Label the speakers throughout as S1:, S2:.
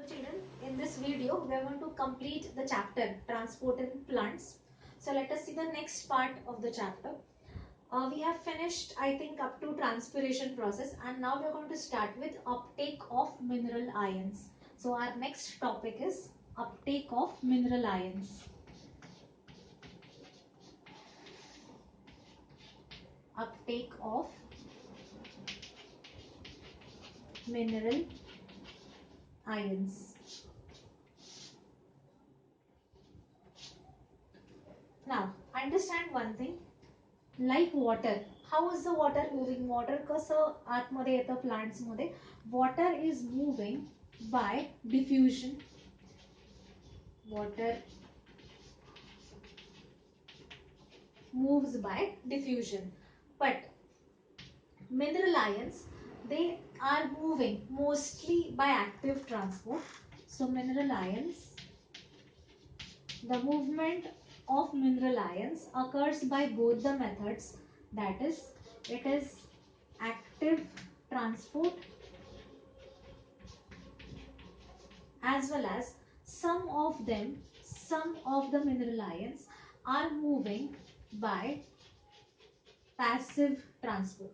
S1: Children, in this video we are going to complete the chapter transport in plants. So let us see the next part of the chapter. We have finished, I think, up to transpiration process, and now we are going to start with uptake of mineral ions. So our next topic is uptake of mineral ions. Uptake of mineral ions. Now understand one thing, like water. How is the water moving? Water कसं आतमध्ये येतं plants मध्ये? Water is moving by diffusion. Water moves by diffusion, but mineral ions, they are moving mostly by active transport. So mineral ions, the movement of mineral ions occurs by both the methods, that is, it is active transport as well as some of the mineral ions are moving by passive transport.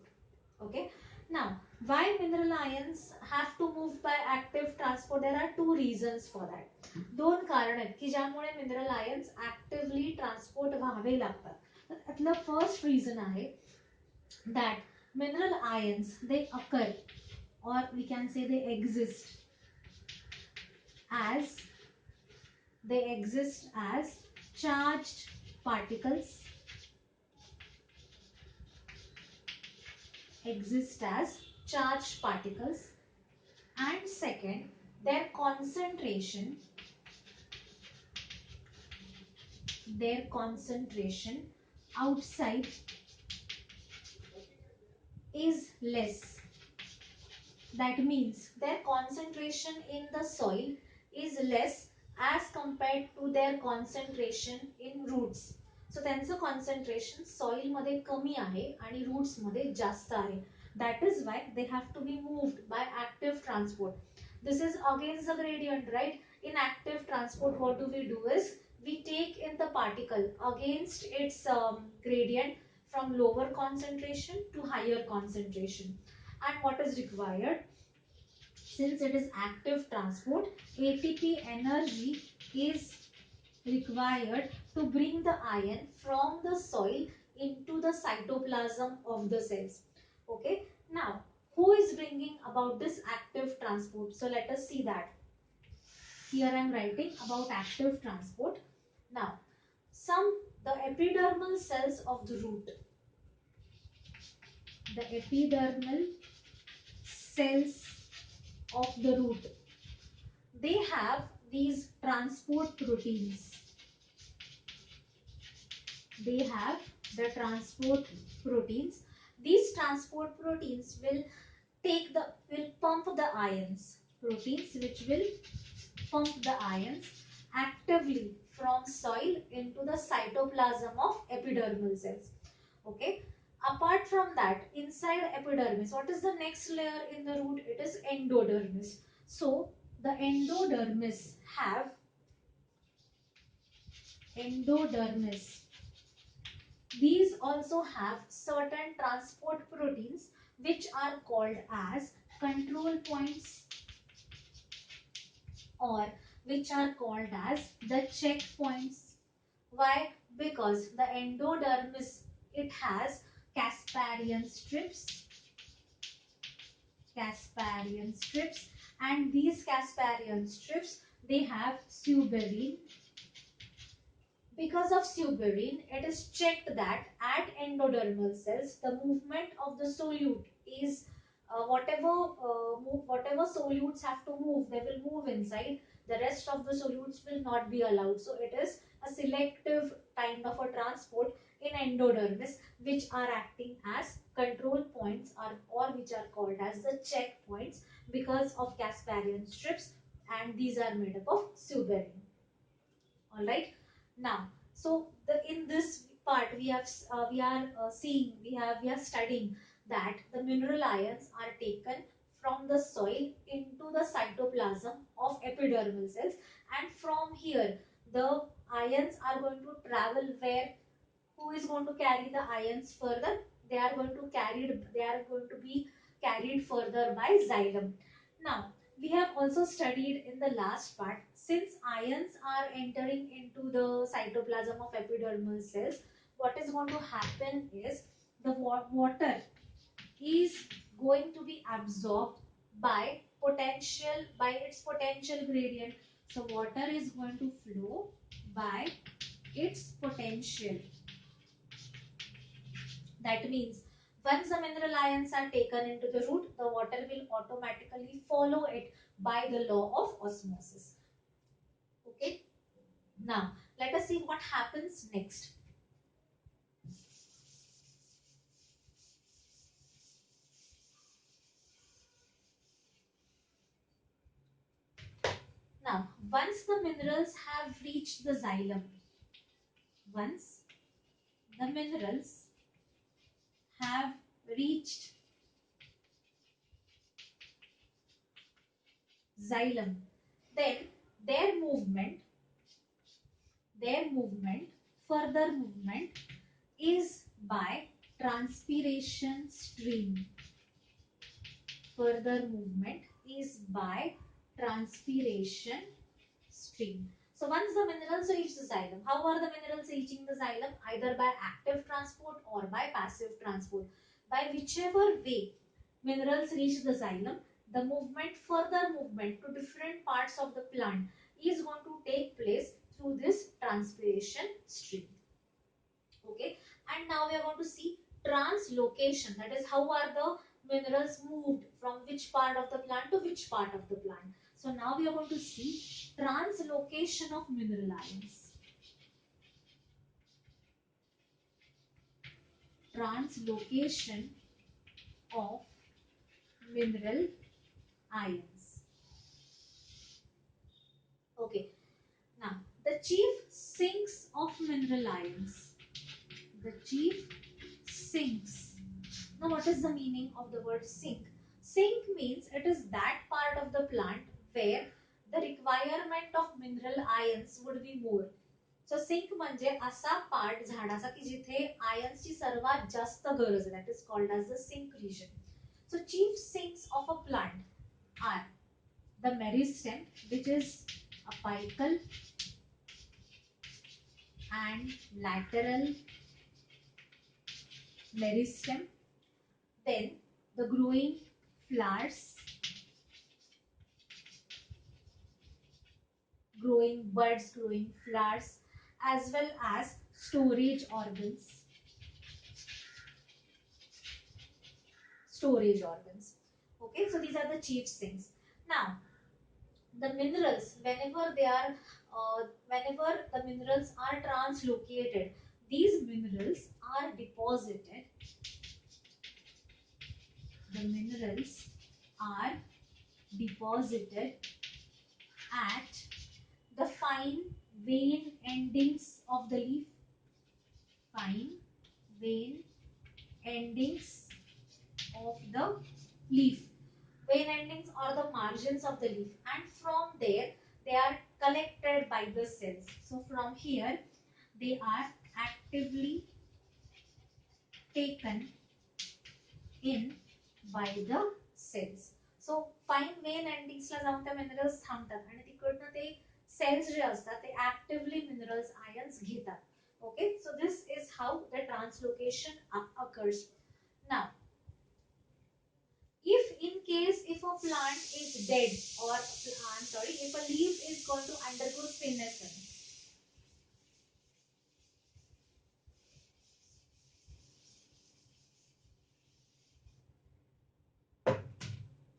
S1: Okay, now why mineral ions have to move by active transport? There are two reasons for that. दोन कारण आहेत की ज्यामुळे mineral ions actively transport व्हावे लागतात. तर त्यातलं first reason आहे that mineral ions, they occur, or we can say they exist as charged particles, and second, their concentration outside is less. That means their concentration in the soil is less as compared to their concentration in roots. So त्यांचं concentration soil मध्ये कमी आहे आणि roots मध्ये जास्त आहे. That is why they have to be moved by active transport. This is against the gradient, right? In active transport, what do? Is we take in the particle against its gradient from lower concentration to higher concentration. And what is required? Since it is active transport, ATP energy is required to bring the ion from the soil into the cytoplasm of the cells. Okay, now who is bringing about this active transport? So let us see that. Here I am writing about active transport. Now the epidermal cells of the root, they have these transport proteins. These transport proteins will pump the ions. Proteins which will pump the ions actively from soil into the cytoplasm of epidermal cells. Okay. Apart from that, inside epidermis, what is the next layer in the root? It is endodermis. So the endodermis. These also have certain transport proteins which are called as control points, or which are called as the checkpoints. Why? Because the endodermis, it has Casparian strips, and these Casparian strips, they have suberin. Because of suberin, it is checked that at endodermal cells, the movement of the solute is whatever solutes have to move, they will move inside. The rest of the solutes will not be allowed. So it is a selective kind of a transport in endodermis, which are acting as control points, or which are called as the checkpoints because of Casparian strips, and these are made up of suberin. All right. Now, so in this part we are studying that the mineral ions are taken from the soil into the cytoplasm of epidermal cells, and from here the ions are going to travel where? Who is going to carry the ions further? They are going to be carried further by xylem. Now we have also studied in the last part, since ions are entering into the cytoplasm of epidermal cells, what is going to happen is the water is going to be absorbed by its potential gradient. So water is going to flow by its potential. That means once the mineral ions are taken into the root, the water will automatically follow it by the law of osmosis. Okay. Now let us see what happens next. Now once the minerals have reached the xylem, once the minerals have reached xylem, then their movement, further movement is by transpiration stream. Further movement is by transpiration stream. So once the minerals reach the xylem, how are the minerals reaching the xylem? Either by active transport or by passive transport. By whichever way minerals reach the xylem, the further movement to different parts of the plant is going to take place through this transpiration stream. Okay, and now we are going to see translocation. That is, how are the minerals moved from which part of the plant to which part of the plant. So now we are going to see translocation of mineral ions. Translocation of mineral ions. Okay, now the chief sinks of mineral ions. The chief sinks. Now what is the meaning of the word sink? Sink means it is that part of the plant where the requirement of mineral ions would be more. So sink म्हणजे असा part झाडाचा की जिथे आयन्सची सर्वात जास्त गरज आहे. That is called as the sink region. So chief sinks of a plant are the meristem, which is apical and lateral meristem. Then the growing flowers, growing buds, growing flowers, as well as storage organs. Storage organs. Okay, so these are the chief sinks. Now, the minerals, whenever the minerals are translocated, these minerals are deposited. The minerals are deposited at the fine vein endings of the leaf. Fine vein endings of the leaf. Vein endings are the margins of the leaf, and from there they are collected by the cells. So from here they are actively taken in by the cells. So fine vein endings ला जाऊन त्या minerals थांबतात आणि तिकडनं ते cells जे असतात ते actively minerals ions घेतात. Okay, so this is how the translocation occurs. Now if a plant is dead, or I'm sorry, if a leaf is going to undergo senescence,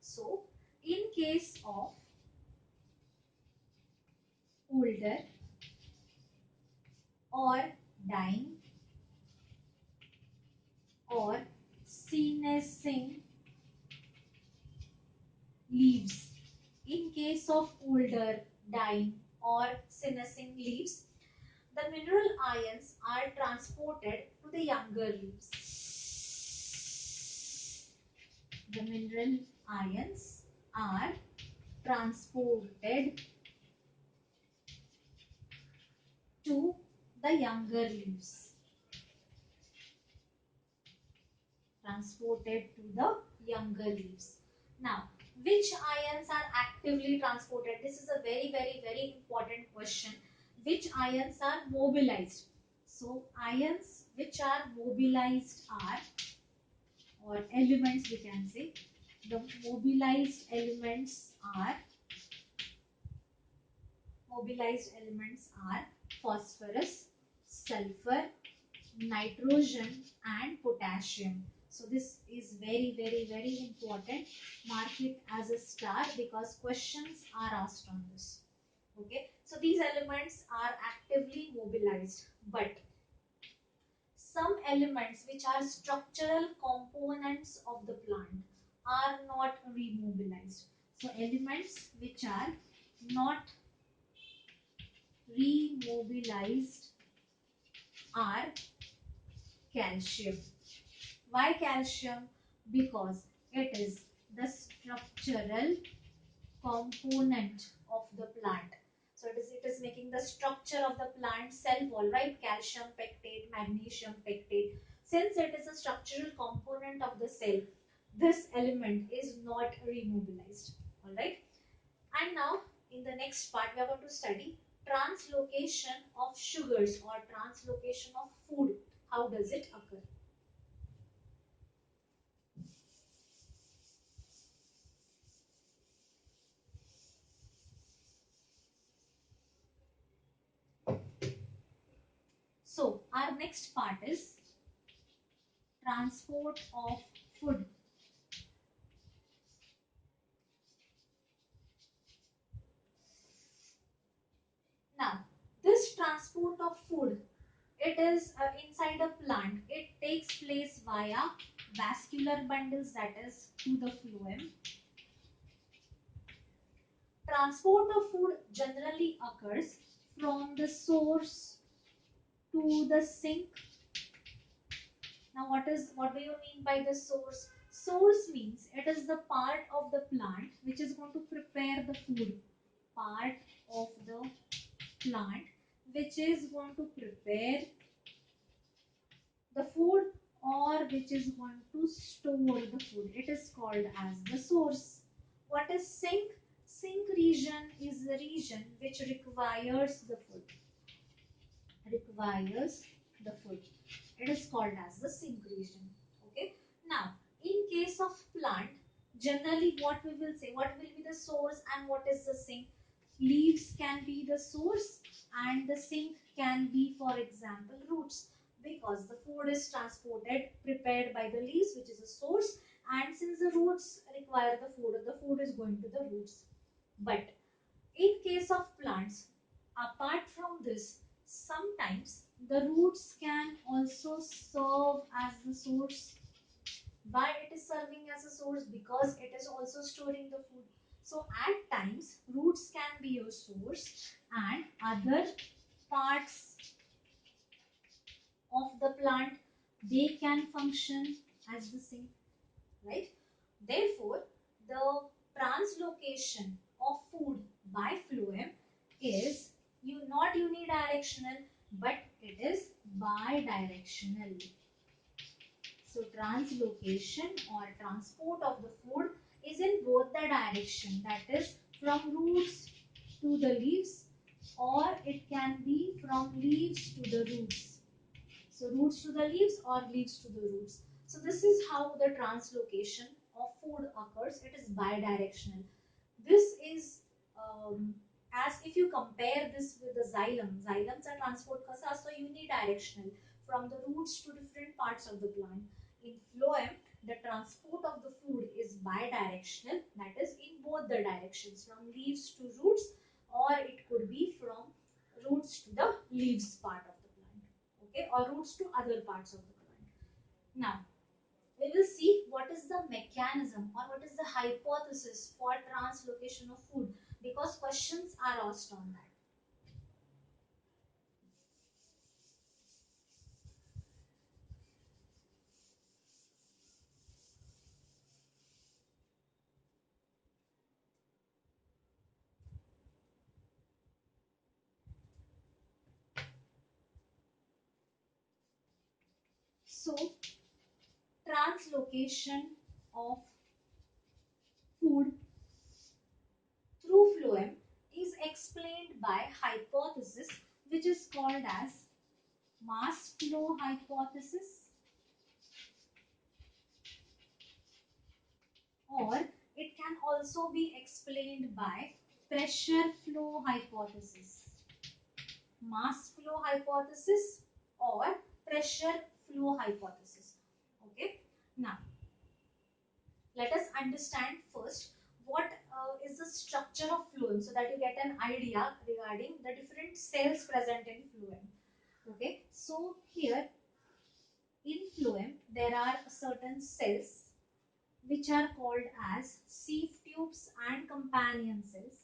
S1: so in case of older or dying or senescing leaves, in case of older, dying or senescing leaves, the mineral ions are transported to the younger leaves. The mineral ions are transported to the younger leaves. Transported to the younger leaves. Now, which ions are actively transported? This is a very important question. Which ions are mobilized? So, ions which are mobilized are, or elements we can say, the mobilized elements are phosphorus, sulfur, nitrogen and potassium. So this is very important. Mark it as a star because questions are asked on this. Okay. So these elements are actively mobilized, but some elements which are structural components of the plant are not remobilized. So elements which are not remobilized are calcium. Why calcium? Because it is the structural component of the plant. So it is making the structure of the plant cell wall, right? Calcium pectate, magnesium pectate. Since it is a structural component of the cell, this element is not remobilized. Alright. And now in the next part we are going to study translocation of sugars or translocation of food. How does it occur? So our next part is transport of food. Now, this transport of food, it is inside a plant. It takes place via vascular bundles, that is to the phloem. Transport of food generally occurs from the source to the sink. Now, what do you mean by the source? Source means it is the part of the plant which is going to prepare the food. Part of the plant which is going to prepare the food or which is going to store the food. It is called as the source. What is sink? Sink region is the region which requires the food. Requires the food. It is called as the sink region. Okay. Now, in case of plant, generally what we will say, what will be the source and what is the sink? Leaves can be the source and the sink can be, for example, roots, because the food is transported, prepared by the leaves, which is a source, and since the roots require the food is going to the roots. But in case of plants, apart from this, sometimes the roots can also serve as the source. Why it is serving as a source? Because it is also storing the food. So at times roots can be a source and other parts of the plant, they can function as the sink, right? Therefore, the translocation of food by phloem is not unidirectional, but it is bidirectional. So translocation or transport of the food is in both the direction, that is from roots to the leaves, or it can be from leaves to the roots. So roots to the leaves or leaves to the roots. So this is how the translocation of food occurs. It is bidirectional. This is as if you compare this with the xylem. Xylems are transport is also unidirectional from the roots to different parts of the plant. In phloem, the transport of the food is bidirectional, that is in both the directions, from leaves to roots, or it could be from roots to the leaves part of the plant, okay, or roots to other parts of the plant. Now, we will see what is the mechanism or what is the hypothesis for translocation of food, because questions are asked on that. So translocation of food through phloem is explained by hypothesis which is called as mass flow hypothesis, or it can also be explained by pressure flow hypothesis. Mass flow hypothesis or pressure flow hypothesis. Okay. Now, let us understand first what is the structure of phloem so that you get an idea regarding the different cells present in phloem. Okay. So, here in phloem, there are certain cells which are called as sieve tubes and companion cells.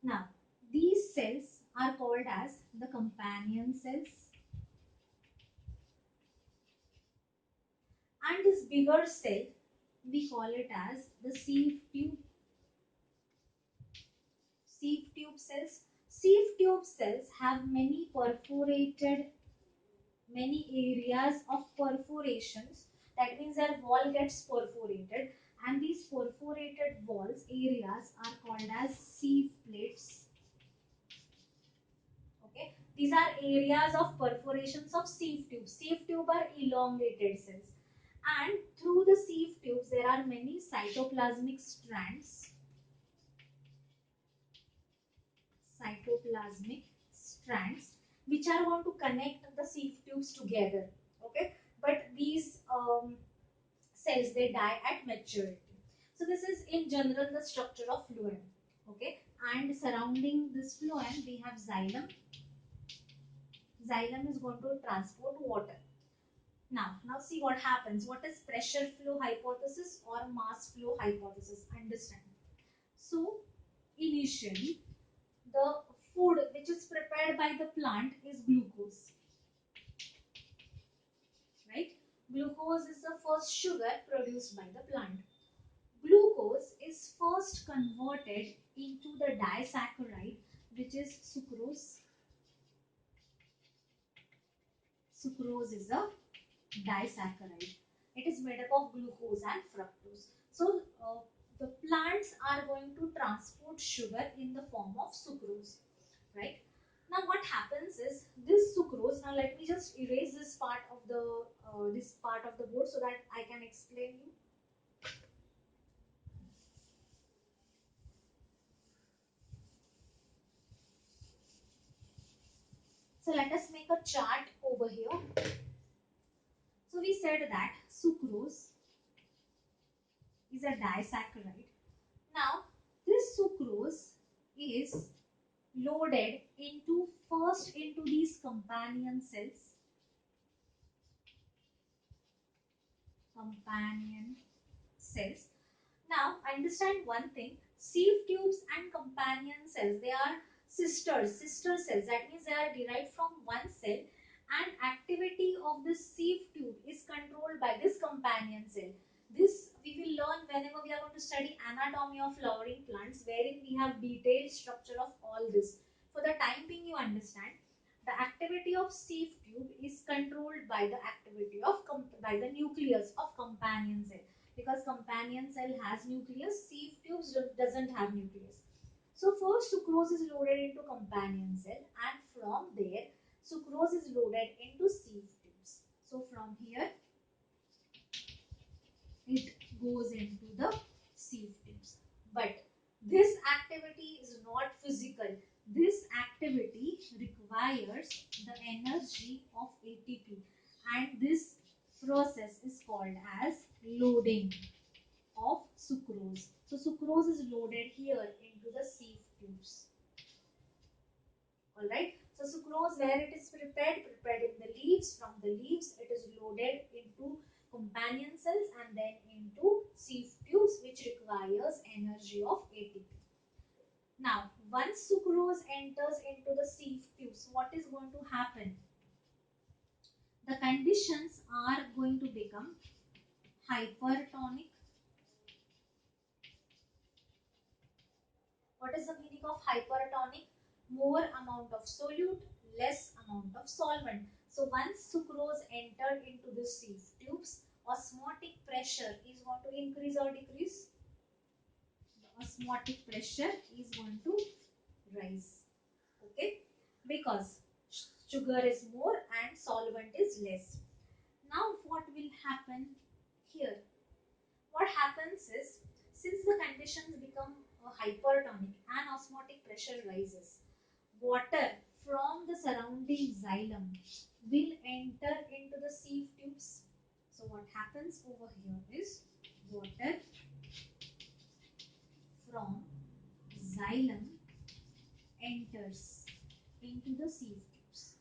S1: Now, these cells are called as the companion cells, and this bigger cell we call it as the sieve tube cells. Sieve tube cells have many areas of perforations. That means their wall gets perforated, and these perforated walls areas are called as sieve plates. Okay, these are areas of perforations of sieve tube. Sieve tube are elongated cells, and through the sieve tubes there are many cytoplasmic strands which are going to connect the sieve tubes together. Okay, but these cells they die at maturity. So this is in general the structure of phloem. Okay, and surrounding this phloem we have xylem. Xylem is going to transport water. Now see what happens. What is pressure flow hypothesis or mass flow hypothesis? Understand. So initially the food which is prepared by the plant is glucose, right? Glucose is the first sugar produced by the plant. Glucose is first converted into the disaccharide which is sucrose. Sucrose is a disaccharide. It is made up of glucose and fructose. So the plants are going to transport sugar in the form of sucrose, right? Now what happens is this sucrose. Now let me just erase this part of the board so that I can explain you. So let us make a chart over here. So we said that sucrose is a disaccharide. Now this sucrose is loaded into these companion cells. Now understand one thing, sieve tubes and companion cells, they are sister cells. That means they are derived from one cell, and activity of this sieve tube is controlled by this companion cell. This we will learn whenever we are going to study anatomy of flowering plants, wherein we have detailed structure of all this. For the time being you understand, the activity of sieve tube is controlled by the activity of by the nucleus of companion cell, because companion cell has nucleus, sieve tubes doesn't have nucleus. So first sucrose is loaded into companion cell, and from there sucrose is loaded into sieve tubes. So from here it goes into the sieve tubes. But this activity is not physical. This activity requires the energy of ATP, and this process is called as loading of sucrose. So sucrose is loaded here into the sieve tubes. Alright. So sucrose where it is prepared in the leaves. From the leaves it is loaded into companion cells and then into sieve tubes, which requires energy of ATP. Now, once sucrose enters into the sieve tubes, what is going to happen? The conditions are going to become hypertonic. What is the meaning of hypertonic? More amount of solute, less amount of solvent. So once sucrose entered into the sieve tubes, osmotic pressure is going to increase or decrease? The osmotic pressure is going to rise. Okay? Because sugar is more and solvent is less. Now what will happen here? What happens is, since the conditions become hypertonic and osmotic pressure rises, water from the surrounding xylem will enter into the sieve tubes. So what happens over here is, water from xylem enters into the sieve tubes.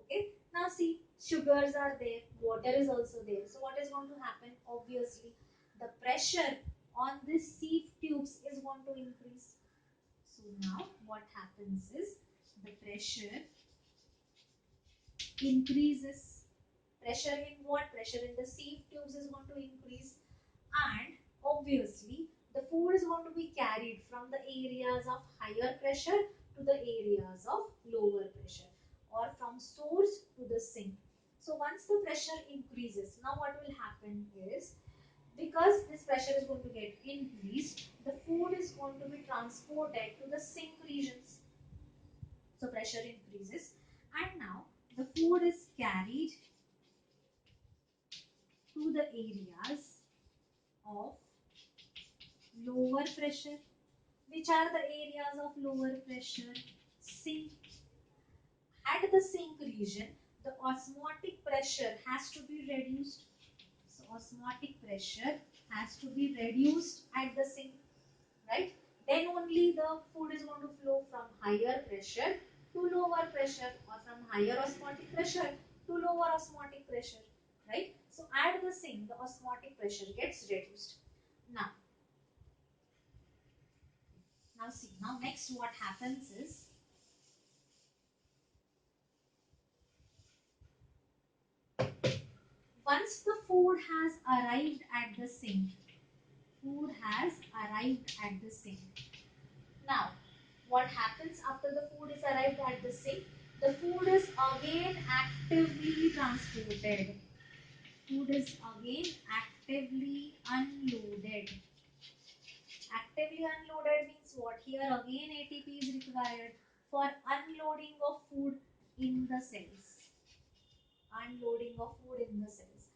S1: Okay. Now see, sugars are there, water is also there. So what is going to happen? Obviously, the pressure on this sieve tubes is going to increase. So now what happens is, the pressure increases. Pressure in what? Pressure in the sieve tubes is going to increase, and obviously the food is going to be carried from the areas of higher pressure to the areas of lower pressure, or from source to the sink. So once the pressure increases, now what will happen is, because this pressure is going to get increased, the food is going to be transported to the sink regions. So pressure increases, and now the food is carried to the areas of lower pressure. Which are the areas of lower pressure? Sink. At the sink region, the osmotic pressure has to be reduced. So osmotic pressure has to be reduced at the sink, right? Then only the food is going to flow from higher pressure to lower pressure, or from higher osmotic pressure to lower osmotic pressure, right? So at the sink, the osmotic pressure gets reduced. Now, see, now next what happens is, once the food has arrived at the sink, food has arrived at the sink. Now, what happens after the food is arrived at the sink? The food is again actively transported. Food is again actively unloaded. Actively unloaded means what? Here again ATP is required for unloading of food in the cells. Unloading of food in the cells.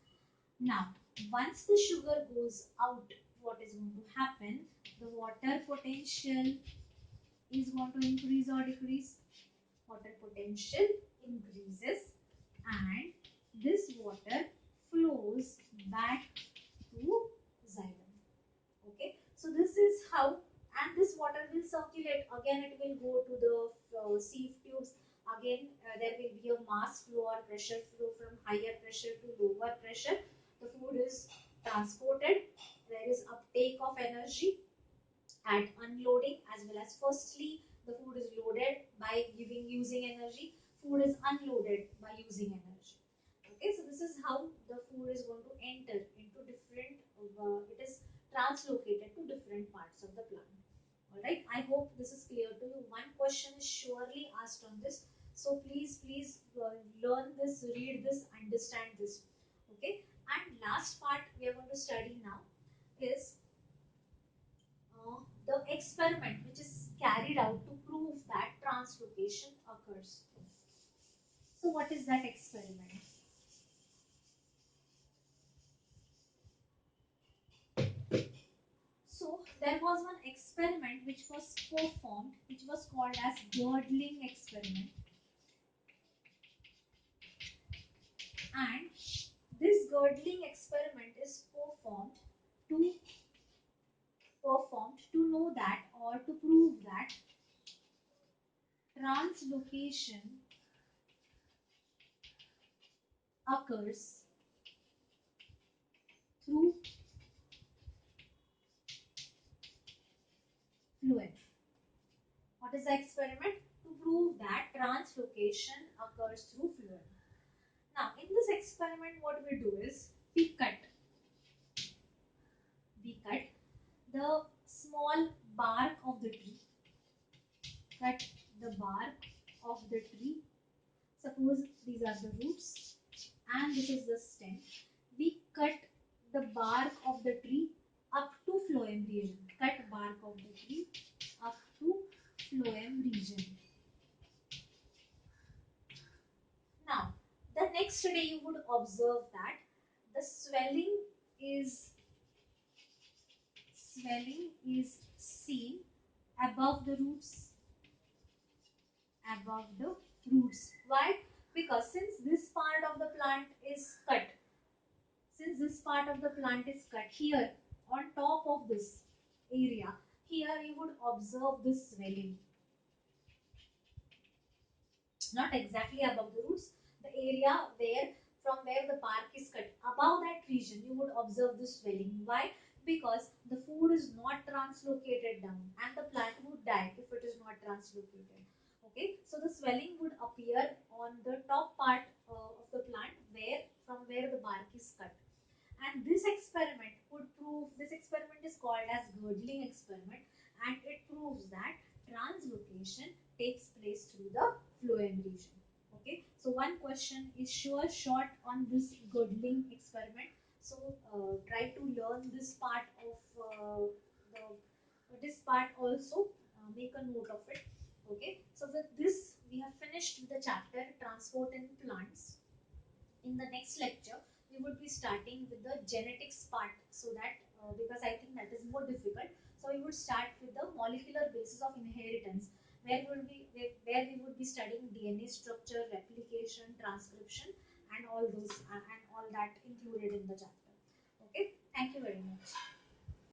S1: Now, once the sugar goes out, what is going to happen? The water potential is going to increase or decrease? Water potential increases, and this water flows back to xylem. Okay, so this is how, and this water will circulate. Again, it will go to the sieve tubes. Again, there will be a mass flow or pressure flow from higher pressure to lower pressure. The food is transported. There is uptake of energy at unloading, as well as firstly the food is loaded by using energy, food is unloaded by using energy. Okay, so this is how the food is going to enter into different, it is translocated to different parts of the plant. All right, I hope this is clear to you. One question is surely asked on this, so please learn this, read this, understand this. Okay, and last part we are going to study now is the experiment which is carried out to prove that translocation occurs. So what is that experiment? So there was one experiment which was performed, which was called as girdling experiment, and this girdling experiment is to performed to know that, or to prove that translocation occurs through phloem. What is the experiment? To prove that translocation occurs through phloem. Now, in this experiment, what we do is we cut the small bark of the tree. Cut the bark of the tree. Suppose these are the roots and this is the stem. We cut the bark of the tree up to phloem region. Cut bark of the tree up to phloem region. Now, the next day you would observe that the is swelling is seen above the roots. Above the roots. Why? Because since this part of the plant is cut here on top of this area, here you would observe this swelling. Not exactly above the roots, the area where the bark is cut, above that region you would observe the swelling. Why? Because the food is not translocated down and the plant would die if it is not translocated. Okay, so the swelling would appear on the top part of the plant where the bark is cut. And this experiment is called as girdling experiment, and it proves that translocation takes place through the phloem region. Okay, so one question is sure short on this girdling experiment. So try to learn this part of this part also, make a note of it. Okay, so with this we have finished with the chapter transport in plants. In the next lecture we would be starting with the genetics part, so that because I think that is more difficult, so we would start with the molecular basis of inheritance, where we would be studying DNA structure, replication, transcription, and all that included in the chapter. Okay, thank you very much.